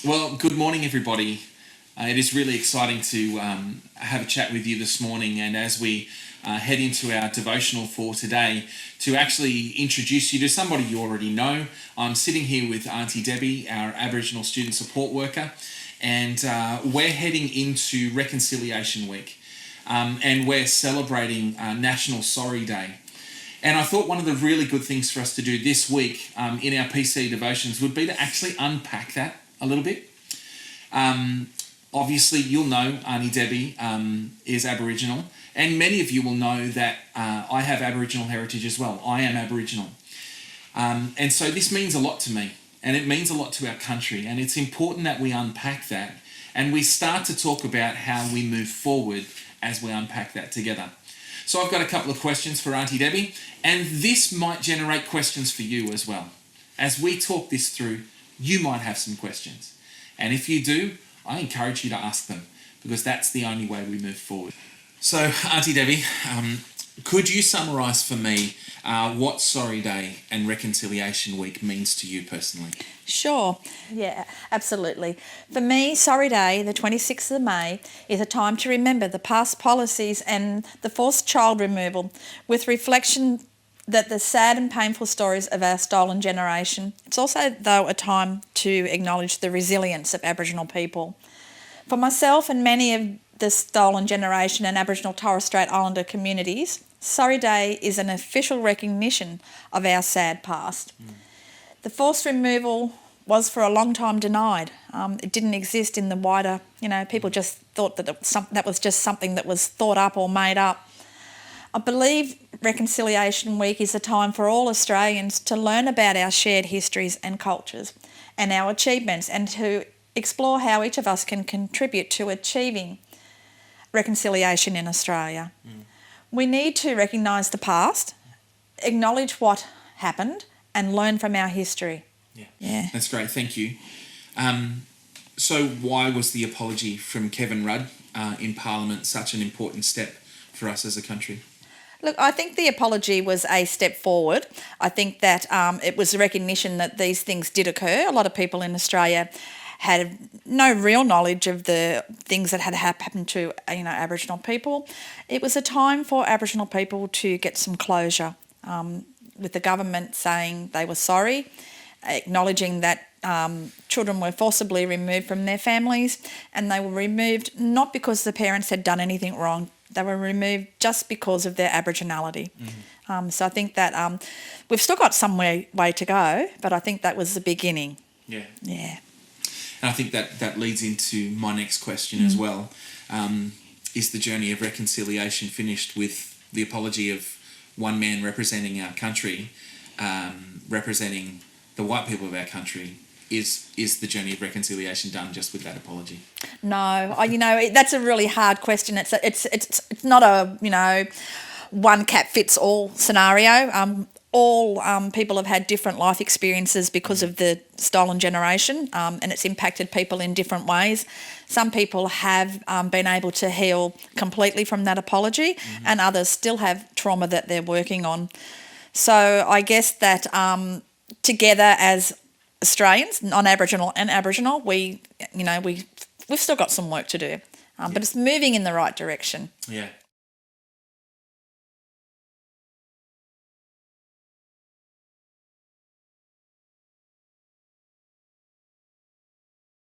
Well, good morning, everybody. It is really exciting to have a chat with you this morning, and as we head into our devotional for today, to actually introduce you to somebody you already know. I'm sitting here with Aunty Debbie, our Aboriginal student support worker, and we're heading into Reconciliation Week, and we're celebrating National Sorry Day. And I thought one of the really good things for us to do this week in our PC devotions would be to actually unpack that a little bit. Obviously, you'll know Aunty Debbie is Aboriginal, and many of you will know that I have Aboriginal heritage as well. I am Aboriginal. And so this means a lot to me, and it means a lot to our country, and it's important that we unpack that and we start to talk about how we move forward as we unpack that together. So I've got a couple of questions for Aunty Debbie, and this might generate questions for you as well. As we talk this through, you might have some questions. And if you do, I encourage you to ask them, because that's the only way we move forward. So, Aunty Debbie, could you summarise for me what Sorry Day and Reconciliation Week means to you personally? Sure, yeah, absolutely. For me, Sorry Day, the 26th of May, is a time to remember the past policies and the forced child removal with reflection that the sad and painful stories of our stolen generation. It's also, though, a time to acknowledge the resilience of Aboriginal people. For myself and many of the stolen generation and Aboriginal Torres Strait Islander communities, Sorry Day is an official recognition of our sad past. The forced removal was for a long time denied. It didn't exist in the wider, people just thought that that was just something that was thought up or made up. I believe Reconciliation Week is a time for all Australians to learn about our shared histories and cultures and our achievements, and to explore how each of us can contribute to achieving reconciliation in Australia. We need to recognise the past, acknowledge what happened, and learn from our history. Yeah. That's great, thank you. So why was the apology from Kevin Rudd in Parliament such an important step for us as a country? Look, I think the apology was a step forward. I think that it was a recognition that these things did occur. A lot of people in Australia had no real knowledge of the things that had happened to Aboriginal people. It was a time for Aboriginal people to get some closure, with the government saying they were sorry, acknowledging that children were forcibly removed from their families, and they were removed not because the parents had done anything wrong. They were removed just because of their Aboriginality. So I think that we've still got some way to go, but I think that was the beginning. Yeah. And I think that leads into my next question as well. Is the journey of reconciliation finished with the apology of one man representing our country, representing the white people of our country? Is the journey of reconciliation done just with that apology? No, that's a really hard question. It's not a one cap fits all scenario. All people have had different life experiences because of the stolen generation, and it's impacted people in different ways. Some people have been able to heal completely from that apology, and others still have trauma that they're working on. So I guess that together as Australians, non-Aboriginal and Aboriginal, we've still got some work to do, but it's moving in the right direction. Yeah,